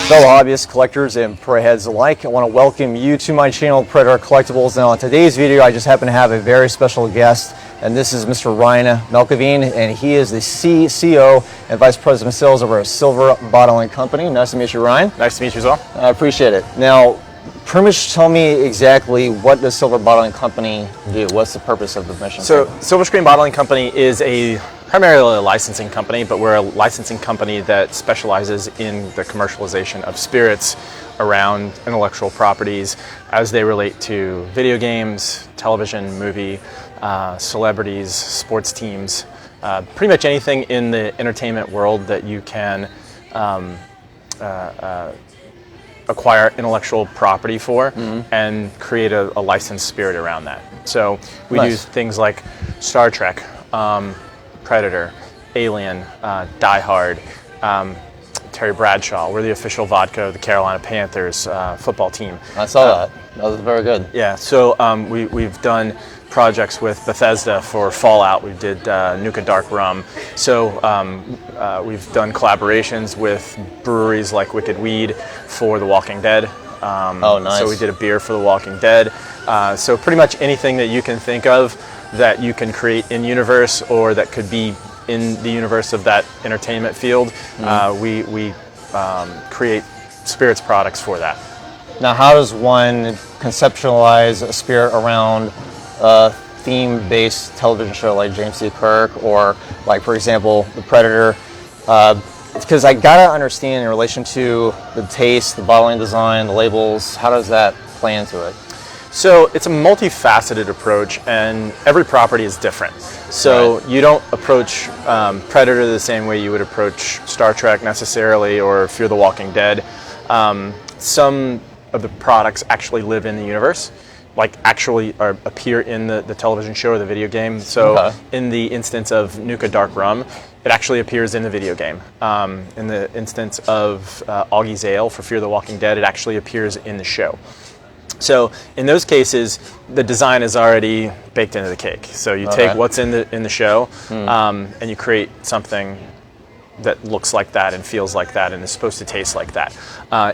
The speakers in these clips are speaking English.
Fellow hobbyists, collectors, and prey heads alike, I want to welcome you to my channel, Predator Collectibles. Now, in today's video, I just happen to have a very special guest, and this is Mr. Ryan McElveen, and he is the CEO and Vice President of Sales over at Silver Bottling Company. Nice to meet you, Ryan. Nice to meet you as well. I appreciate it. Now, pretty much tell me exactly what does Silver Bottling Company do? What's the purpose of the mission? So, Silver Screen Bottling Company is primarily a licensing company, but we're a licensing company that specializes in the commercialization of spirits around intellectual properties as they relate to video games, television, movie, celebrities, sports teams, pretty much anything in the entertainment world that you can acquire intellectual property for and create a licensed spirit around that. So we do things like Star Trek, Predator, Alien, Die Hard, Terry Bradshaw. We're the official vodka of the Carolina Panthers football team. I saw that. That was very good. Yeah, so we've done projects with Bethesda for Fallout. We did Nuka Dark Rum. So we've done collaborations with breweries like Wicked Weed for The Walking Dead. Oh, nice. So we did a beer for The Walking Dead. So pretty much anything that you can think of that you can create in universe or that could be in the universe of that entertainment field, we create spirits products for that. Now, how does one conceptualize a spirit around a theme-based television show like James C. Kirk or, like, for example, The Predator? Because I gotta understand in relation to the taste, the bottling design, the labels, how does that play into it? So it's a multifaceted approach, and every property is different. So you don't approach Predator the same way you would approach Star Trek necessarily, or Fear the Walking Dead. Some of the products actually live in the universe, like actually appear in the television show or the video game. So in the instance of Nuka Dark Rum, it actually appears in the video game. In the instance of Augie's Ale for Fear the Walking Dead, it actually appears in the show. So in those cases, the design is already baked into the cake. So you take what's in the show, and you create something that looks like that and feels like that and is supposed to taste like that.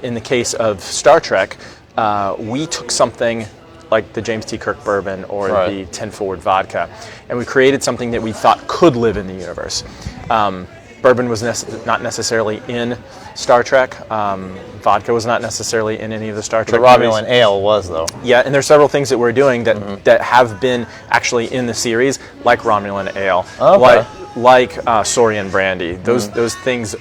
In the case of Star Trek, we took something like the James T. Kirk Bourbon or the 10 Forward Vodka, and we created something that we thought could live in the universe. Bourbon was not necessarily in Star Trek. Vodka was not necessarily in any of the Star Trek movies. The Romulan Ale was, though. Yeah, and there's several things that we're doing that have been actually in the series, like Romulan Ale, like Saurian Brandy. Those things,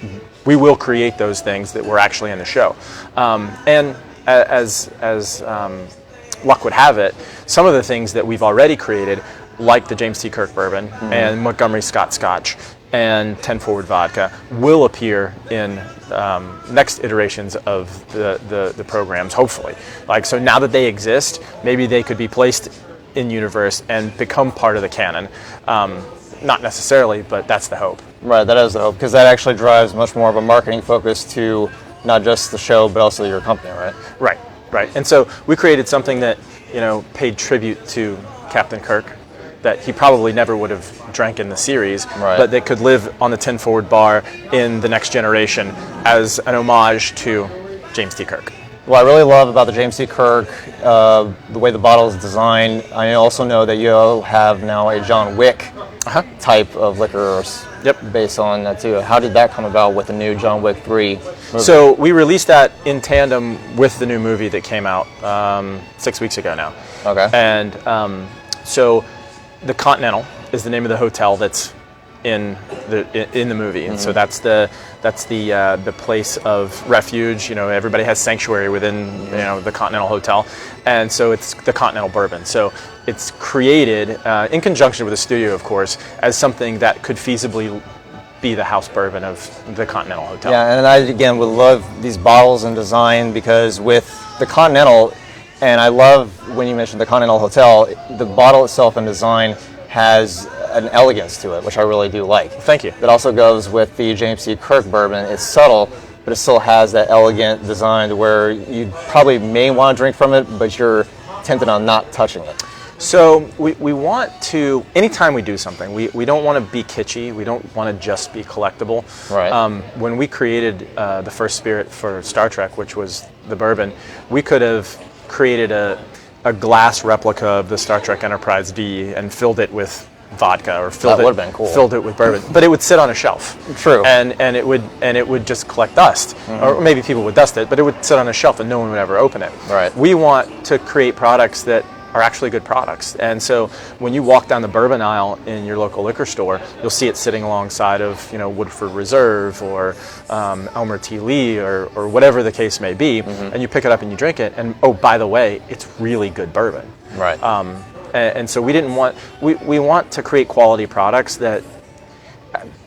we will create those things that were actually in the show. And as luck would have it, some of the things that we've already created, like the James T. Kirk Bourbon and Montgomery Scott Scotch and 10 Forward Vodka, will appear in next iterations of the programs, hopefully. Like, so now that they exist, maybe they could be placed in universe and become part of the canon. Not necessarily, but that's the hope. Right, that is the hope, because that actually drives much more of a marketing focus to not just the show, but also your company, right? Right. And so we created something that, paid tribute to Captain Kirk, that he probably never would have drank in the series, but that could live on the 10 Forward bar in the next generation as an homage to James T. Kirk. What I really love about the James T. Kirk, the way the bottle is designed, I also know that you have now a John Wick type of liquor based on that too. How did that come about with the new John Wick 3 movie? So we released that in tandem with the new movie that came out 6 weeks ago now. Okay. And so the Continental is the name of the hotel that's in the movie, and so that's the place of refuge. Everybody has sanctuary within the Continental Hotel, and so it's the Continental Bourbon. So it's created in conjunction with the studio, of course, as something that could feasibly be the house bourbon of the Continental Hotel. Yeah, and I again would love these bottles and design, because with the Continental, and I love when you mentioned the Continental Hotel, the bottle itself and design has an elegance to it, which I really do like. Thank you. That also goes with the James C. Kirk Bourbon. It's subtle, but it still has that elegant design to where you probably may want to drink from it, but you're tempted on not touching it. So we want to, anytime we do something, we don't want to be kitschy. We don't want to just be collectible. Right. When we created the first spirit for Star Trek, which was the bourbon, we could have created a glass replica of the Star Trek Enterprise V and filled it with vodka, or filled it with bourbon, but it would sit on a shelf. True. And it would just collect dust, or maybe people would dust it, but it would sit on a shelf and no one would ever open it. Right. We want to create products that are actually good products, and so when you walk down the bourbon aisle in your local liquor store, you'll see it sitting alongside of Woodford Reserve or Elmer T. Lee or whatever the case may be, and you pick it up and you drink it, and oh, by the way, it's really good bourbon. Right. And so we want to create quality products that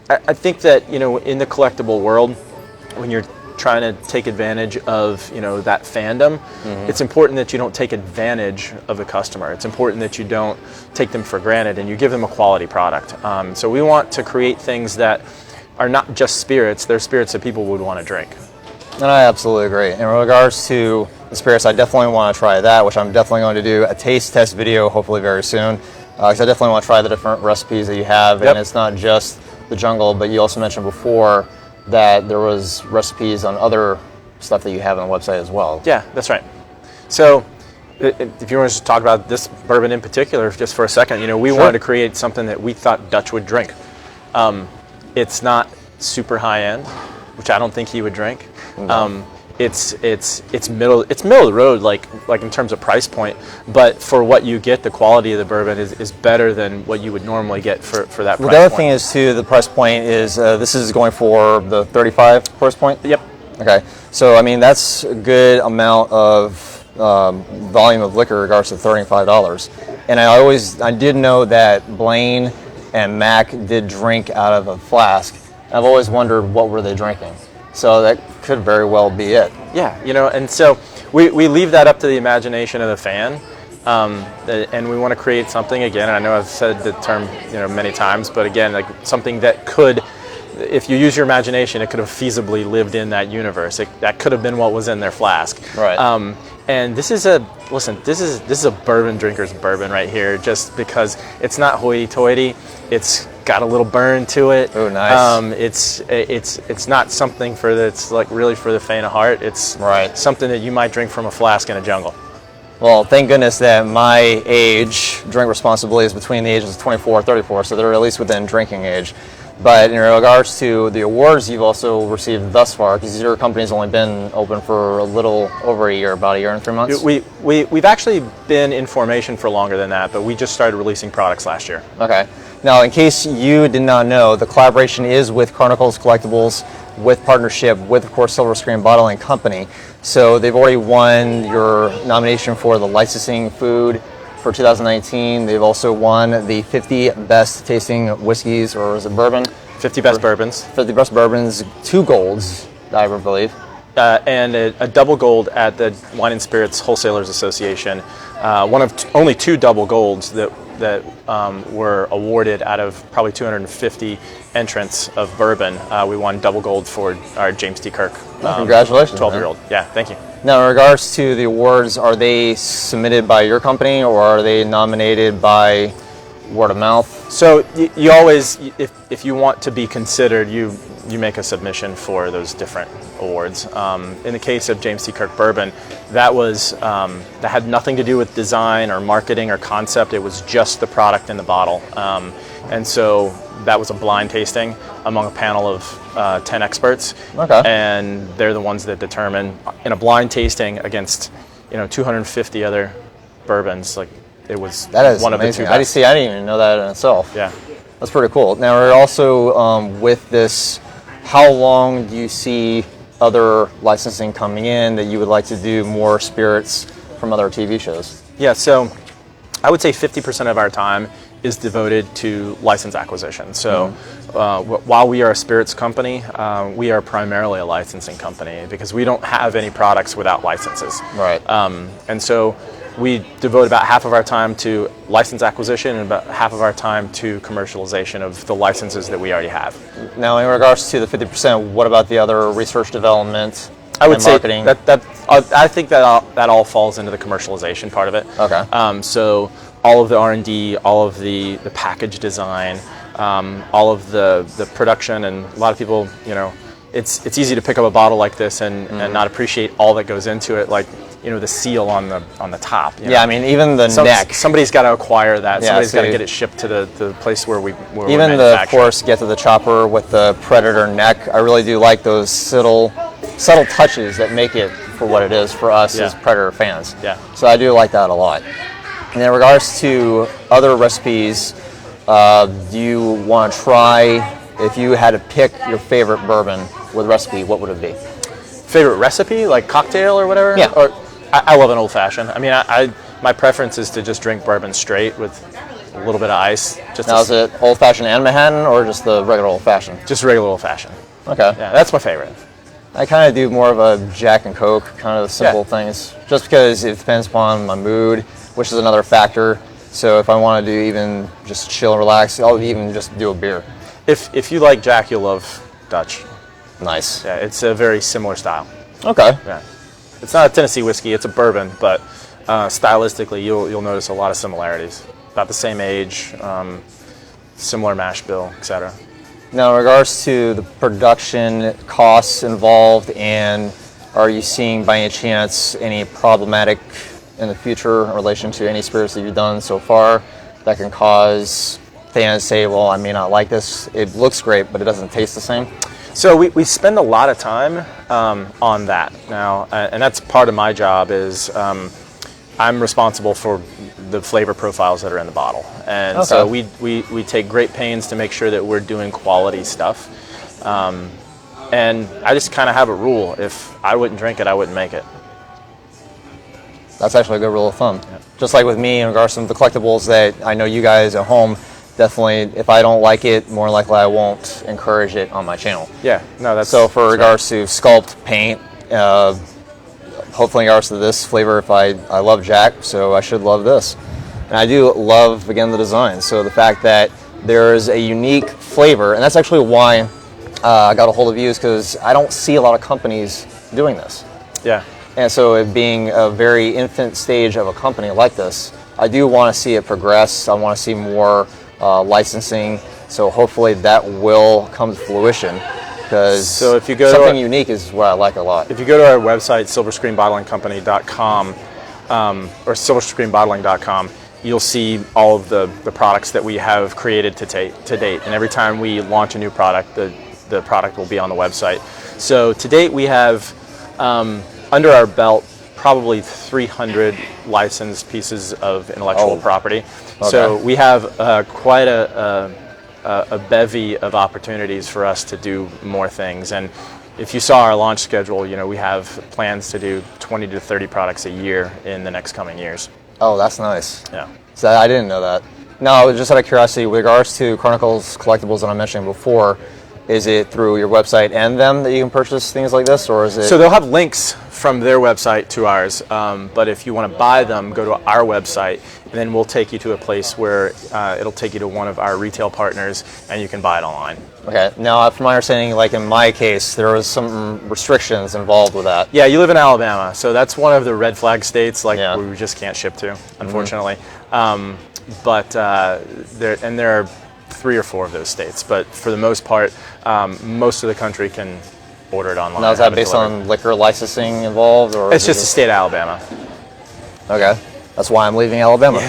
I think that in the collectible world, when you're trying to take advantage of that fandom, it's important that you don't take advantage of the customer. It's important that you don't take them for granted and you give them a quality product. So we want to create things that are not just spirits, they're spirits that people would want to drink. And I absolutely agree. In regards to the spirits, I definitely want to try that, which I'm definitely going to do a taste test video hopefully very soon, because I definitely want to try the different recipes that you have. Yep. And it's not just the jungle, but you also mentioned before that there was recipes on other stuff that you have on the website as well. Yeah, that's right. So if you want to just talk about this bourbon in particular just for a second, we wanted to create something that we thought Dutch would drink. It's not super high end, which I don't think he would drink. No. It's middle of the road, like in terms of price point, but for what you get, the quality of the bourbon is better than what you would normally get for that price point. The other thing is too, the price point is this is going for the 35 price point. Yep. Okay, so I mean that's a good amount of volume of liquor in regards to $35. And I did know that Blaine and Mac did drink out of a flask. I've always wondered what were they drinking. So that could very well be it. Yeah, and so we leave that up to the imagination of the fan, and we want to create something, again, and I know I've said the term many times, but again, like something that could, if you use your imagination, it could have feasibly lived in that universe. That could have been what was in their flask. Right. And this is a bourbon drinker's bourbon right here, just because it's not hoity-toity. It's got a little burn to it. Oh, nice. It's not something that's like really for the faint of heart. It's something that you might drink from a flask in a jungle. Well, thank goodness that my age, drink responsibly, is between the ages of 24 and 34, so they're at least within drinking age. But in regards to the awards you've also received thus far, because your company's only been open for a little over a year, about a year and 3 months? We've actually been in formation for longer than that, but we just started releasing products last year. Okay. Now, in case you did not know, the collaboration is with Chronicles Collectibles, with partnership with, of course, Silver Screen Bottling Company. So they've already won your nomination for the licensing food for 2019. They've also won the 50 best tasting whiskeys, or is it bourbon? 50 best bourbons. 50 best bourbons, 2 golds, I believe. And a double gold at the Wine and Spirits Wholesalers Association. One of only 2 double golds that were awarded out of probably 250 entrants of bourbon. We won double gold for our James T. Kirk. Congratulations. 12-year-old. Yeah, thank you. Now, in regards to the awards, are they submitted by your company or are they nominated by word of mouth? So you always, if you want to be considered, you make a submission for those different awards. In the case of James T. Kirk Bourbon, that had nothing to do with design or marketing or concept. It was just the product in the bottle. And so that was a blind tasting among a panel of 10 experts. Okay. And they're the ones that determine, in a blind tasting against 250 other bourbons, like it was one of the 2 best. I didn't even know that in itself. Yeah. That's pretty cool. Now, we're also with this, how long do you see other licensing coming in that you would like to do more spirits from other TV shows? Yeah, so I would say 50% of our time is devoted to license acquisition. So while we are a spirits company, we are primarily a licensing company because we don't have any products without licenses. Right. And so we devote about half of our time to license acquisition and about half of our time to commercialization of the licenses that we already have. Now, in regards to the 50%, what about the other research development? I would say marketing? I think that all falls into the commercialization part of it. Okay. So all of the R&D, all of the package design, all of the production, and a lot of people, it's easy to pick up a bottle like this and not appreciate all that goes into it, like the seal on the top. Yeah, I mean, even the neck. Somebody's got to acquire that. Yeah, Somebody's got to get it shipped to the place where we even the, of course, get to the chopper with the Predator neck. I really do like those subtle touches that make it for what it is for us as Predator fans. Yeah. So I do like that a lot. And in regards to other recipes, do you want to try, if you had to pick your favorite bourbon with recipe, what would it be? Favorite recipe, like cocktail or whatever? Yeah. Or I love an old fashioned. I mean, my preference is to just drink bourbon straight with a little bit of ice. Now, is it old fashioned and Manhattan, or just the regular old fashioned? Just regular old fashioned. Okay. Yeah, that's my favorite. I kind of do more of a Jack and Coke, kind of simple things, just because it depends upon my mood, which is another factor. So if I want to do even just chill and relax, I'll even just do a beer. If you like Jack, you'll love Dutch. Nice. Yeah, it's a very similar style. Okay. Yeah. It's not a Tennessee whiskey, it's a bourbon, but stylistically you'll notice a lot of similarities. About the same age, similar mash bill, etc. Now, in regards to the production costs involved, and are you seeing by any chance any problematic in the future in relation to any spirits that you've done so far that can cause fans to say, well, I may not like this, it looks great, but it doesn't taste the same? So we spend a lot of time on that now, and that's part of my job is I'm responsible for the flavor profiles that are in the bottle. And so we take great pains to make sure that we're doing quality stuff. And I just kind of have a rule. If I wouldn't drink it, I wouldn't make it. That's actually a good rule of thumb. Yeah. Just like with me in regards to the collectibles that I know you guys at home, definitely, if I don't like it, more likely I won't encourage it on my channel. Yeah, no, that's so for regards to sculpt, paint, hopefully in regards to this flavor, if I love Jack, so I should love this. And I do love, again, the design. So the fact that there's a unique flavor, and that's actually why I got a hold of you, is because I don't see a lot of companies doing this. Yeah. And so it being a very infant stage of a company like this, I do want to see it progress. I want to see more licensing. So hopefully that will come to fruition, because so if you go something unique is what I like a lot. If you go to our website, silverscreenbottlingcompany.com or silverscreenbottling.com, you'll see all of the products that we have created to date. And every time we launch a new product, the product will be on the website. So to date, we have under our belt probably 300 licensed pieces of intellectual property. Okay. So we have quite a bevy of opportunities for us to do more things. And if you saw our launch schedule, we have plans to do 20 to 30 products a year in the next coming years. Oh, that's nice. Yeah. So I didn't know that. No, just out of curiosity, with regards to Chronicles Collectibles that I mentioned before, is it through your website and them that you can purchase things like this, or is it? So they'll have links from their website to ours, but if you want to buy them, go to our website, and then we'll take you to a place where it'll take you to one of our retail partners, and you can buy it online. Okay. Now, from my understanding, like in my case, there was some restrictions involved with that. Yeah, you live in Alabama, so that's one of the red flag states, where we just can't ship to, unfortunately. But there are 3 or 4 of those states, but for the most part, most of the country can order it online. Now, is that based on liquor licensing involved, or it's just the state of Alabama? Okay, that's why I'm leaving Alabama.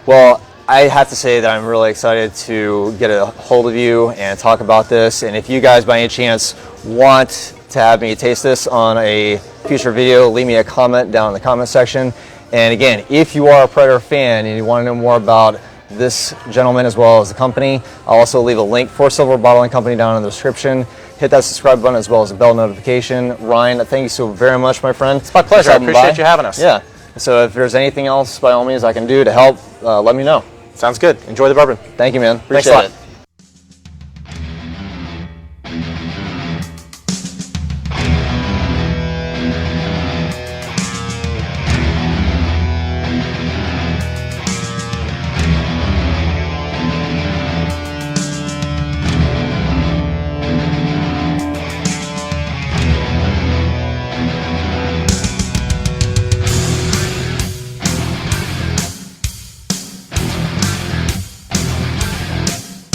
Well, I have to say that I'm really excited to get a hold of you and talk about this. And if you guys, by any chance, want to have me taste this on a future video, leave me a comment down in the comment section. And again, if you are a Predator fan and you want to know more about this gentleman as well as the company, I'll also leave a link for Silver Bottling Company down in the description. Hit that subscribe button as well as the bell notification. Ryan, thank you so very much, my friend. It's my pleasure. I appreciate you having us. Yeah. So if there's anything else, by all means, I can do to help, let me know. Sounds good. Enjoy the bourbon. Thank you, man. Appreciate it.